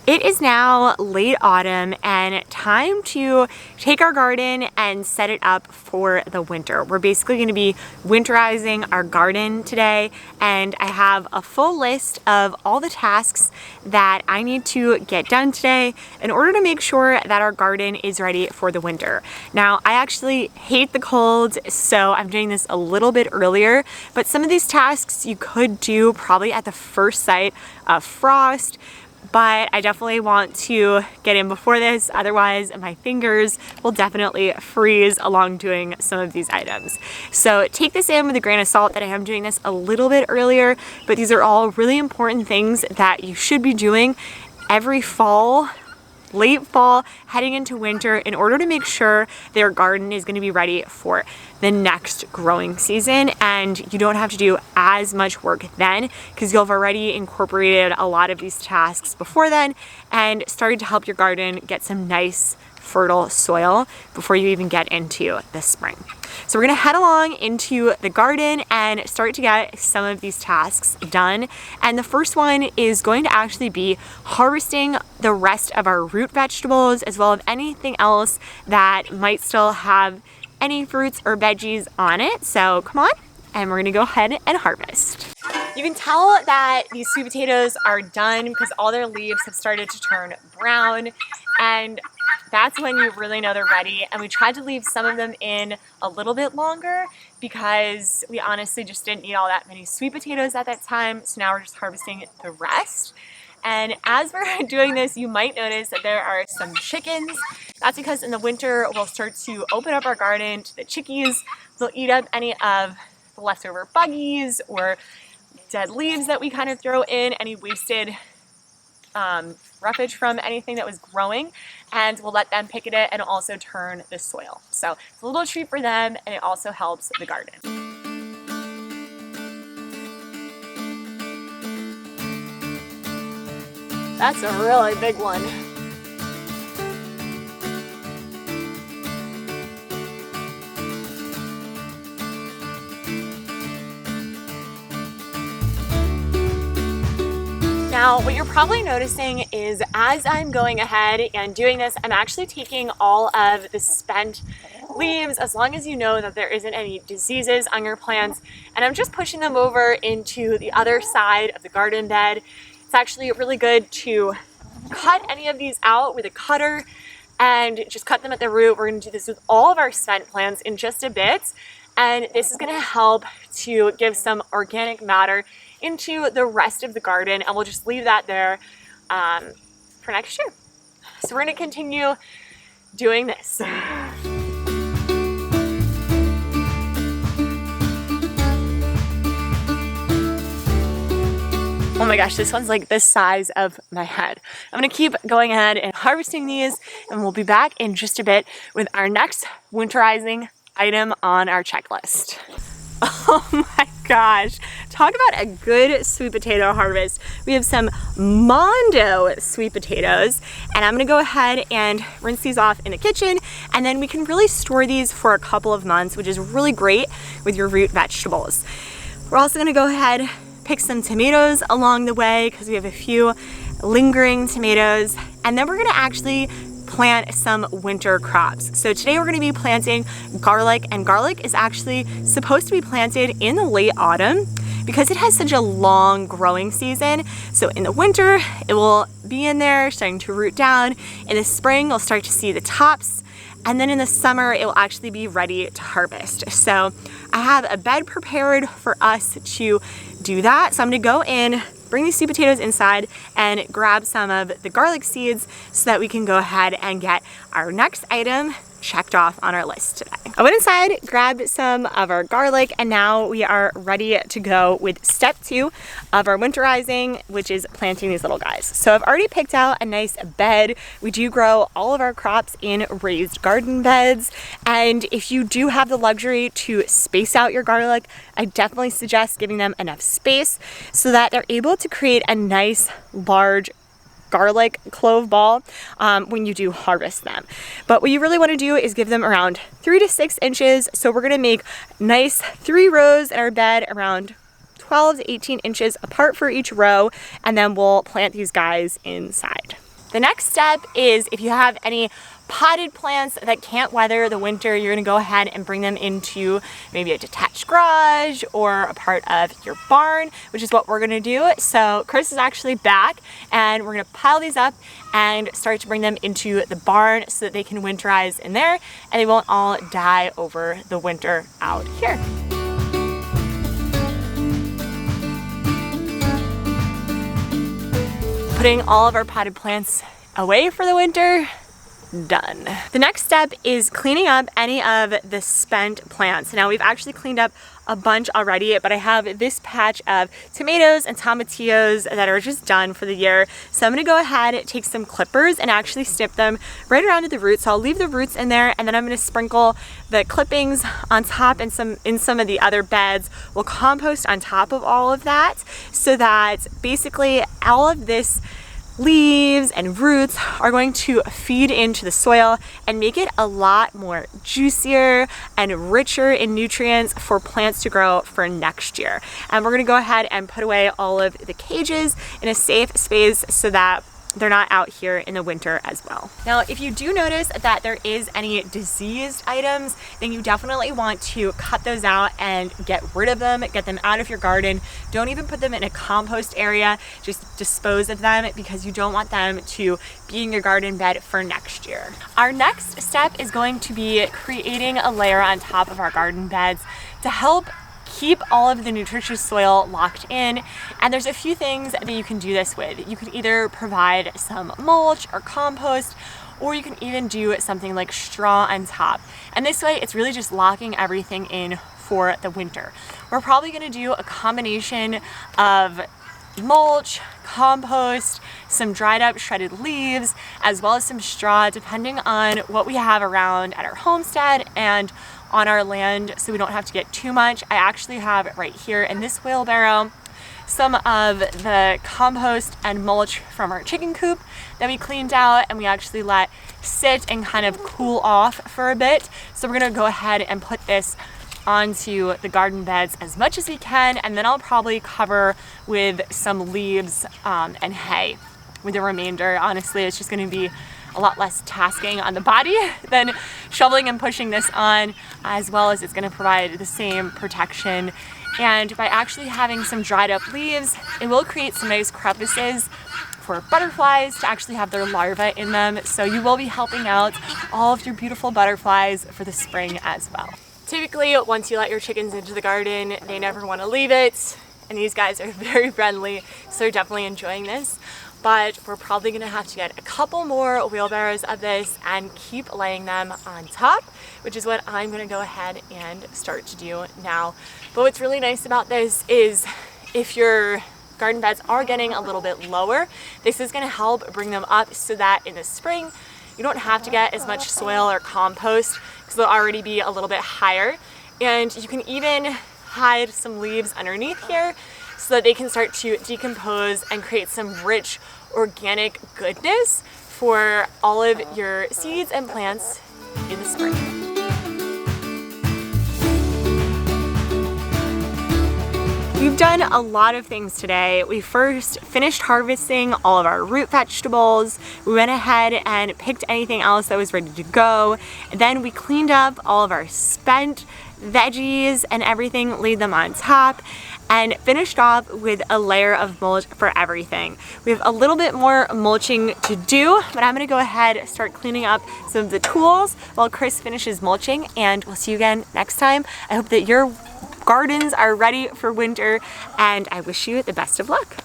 It is now late autumn and time to take our garden and set it up for the winter. We're basically going to be winterizing our garden today, and I have a full list of all the tasks that I need to get done today in order to make sure that our garden is ready for the winter. Now, I actually hate the cold, so I'm doing this a little bit earlier, but some of these tasks you could do probably at the first sight of frost. But I definitely want to get in before this, otherwise my fingers will definitely freeze along doing some of these items. So take this in with a grain of salt that I am doing this a little bit earlier, but these are all really important things that you should be doing every fall, late fall, heading into winter, in order to make sure their garden is going to be ready for the next growing season, and you don't have to do as much work then because you'll have already incorporated a lot of these tasks before then and started to help your garden get some nice fertile soil before you even get into the spring. So we're gonna head along into the garden and start to get some of these tasks done. And the first one is going to actually be harvesting the rest of our root vegetables, as well as anything else that might still have any fruits or veggies on it. So come on, and we're gonna go ahead and harvest. You can tell that these sweet potatoes are done because all their leaves have started to turn brown, and that's when you really know they're ready. And we tried to leave some of them in a little bit longer because we honestly just didn't need all that many sweet potatoes at that time. So now we're just harvesting the rest. And as we're doing this, you might notice that there are some chickens. That's because in the winter, we'll start to open up our garden to the chickies. They'll eat up any of the leftover buggies or dead leaves that we kind of throw in, any wasted roughage from anything that was growing, and we'll let them pick at it and also turn the soil. So it's a little treat for them, and it also helps the garden. That's a really big one. Now, what you're probably noticing is as I'm going ahead and doing this, I'm actually taking all of the spent leaves, as long as you know that there isn't any diseases on your plants, and I'm just pushing them over into the other side of the garden bed. It's actually really good to cut any of these out with a cutter and just cut them at the root. We're going to do this with all of our spent plants in just a bit, and this is going to help to give some organic matter into the rest of the garden, and we'll just leave that there for next year. So we're going to continue doing this. Oh my gosh, this one's like the size of my head. I'm gonna keep going ahead and harvesting these, and we'll be back in just a bit with our next winterizing item on our checklist. Oh my gosh, talk about a good sweet potato harvest. We have some Mondo sweet potatoes, and I'm gonna go ahead and rinse these off in the kitchen, and then we can really store these for a couple of months, which is really great with your root vegetables. We're also gonna go ahead, pick some tomatoes along the way because we have a few lingering tomatoes, and then we're gonna actually plant some winter crops. So today we're going to be planting garlic, and garlic is actually supposed to be planted in the late autumn because it has such a long growing season. So in the winter, it will be in there starting to root down. In the spring, we'll start to see the tops. And then in the summer, it will actually be ready to harvest. So I have a bed prepared for us to do that. So I'm going to go in, bring these sweet potatoes inside, and grab some of the garlic seeds so that we can go ahead and get our next item checked off on our list today. I went inside, grabbed some of our garlic, and now we are ready to go with step 2 of our winterizing, which is planting these little guys. So I've already picked out a nice bed. We do grow all of our crops in raised garden beds, and if you do have the luxury to space out your garlic, I definitely suggest giving them enough space so that they're able to create a nice large garlic clove ball when you do harvest them. But what you really want to do is give them around 3 to 6 inches. So we're going to make nice 3 rows in our bed around 12 to 18 inches apart for each row, and then we'll plant these guys inside. The next step is if you have any potted plants that can't weather the winter, you're gonna go ahead and bring them into maybe a detached garage or a part of your barn, which is what we're gonna do. So Chris is actually back and we're gonna pile these up and start to bring them into the barn so that they can winterize in there and they won't all die over the winter out here. Putting all of our potted plants away for the winter, done. The next step is cleaning up any of the spent plants. Now we've actually cleaned up a bunch already, but I have this patch of tomatoes and tomatillos that are just done for the year. So I'm gonna go ahead, take some clippers and actually snip them right around to the roots. So I'll leave the roots in there and then I'm gonna sprinkle the clippings on top and in some of the other beds. We'll compost on top of all of that so that basically all of this leaves and roots are going to feed into the soil and make it a lot more juicier and richer in nutrients for plants to grow for next year. And we're gonna go ahead and put away all of the cages in a safe space so that they're not out here in the winter as well. Now, if you do notice that there is any diseased items, then you definitely want to cut those out and get rid of them, get them out of your garden. Don't even put them in a compost area, just dispose of them because you don't want them to be in your garden bed for next year. Our next step is going to be creating a layer on top of our garden beds to help keep all of the nutritious soil locked in. And there's a few things that you can do this with. You can either provide some mulch or compost, or you can even do something like straw on top. And this way it's really just locking everything in for the winter. We're probably gonna do a combination of mulch, compost, some dried up shredded leaves, as well as some straw, depending on what we have around at our homestead and on our land, so we don't have to get too much. I actually have right here in this wheelbarrow some of the compost and mulch from our chicken coop that we cleaned out and we actually let sit and kind of cool off for a bit. So we're gonna go ahead and put this onto the garden beds as much as we can, and then I'll probably cover with some leaves and hay with the remainder. Honestly, it's just gonna be a lot less tasking on the body than shoveling and pushing this on, as well as it's gonna provide the same protection. And by actually having some dried up leaves, it will create some nice crevices for butterflies to actually have their larvae in them. So you will be helping out all of your beautiful butterflies for the spring as well. Typically, once you let your chickens into the garden, they never wanna leave it. And these guys are very friendly, so they're definitely enjoying this. But we're probably gonna have to get a couple more wheelbarrows of this and keep laying them on top, which is what I'm gonna go ahead and start to do now. But what's really nice about this is if your garden beds are getting a little bit lower, this is gonna help bring them up so that in the spring, you don't have to get as much soil or compost because they'll already be a little bit higher. And you can even hide some leaves underneath here so that they can start to decompose and create some rich organic goodness for all of your seeds and plants in the spring. We've done a lot of things today. We first finished harvesting all of our root vegetables. We went ahead and picked anything else that was ready to go. And then we cleaned up all of our spent veggies and everything, laid them on top, and finished off with a layer of mulch for everything. We have a little bit more mulching to do, but I'm gonna go ahead and start cleaning up some of the tools while Chris finishes mulching, and we'll see you again next time. I hope that your gardens are ready for winter, and I wish you the best of luck.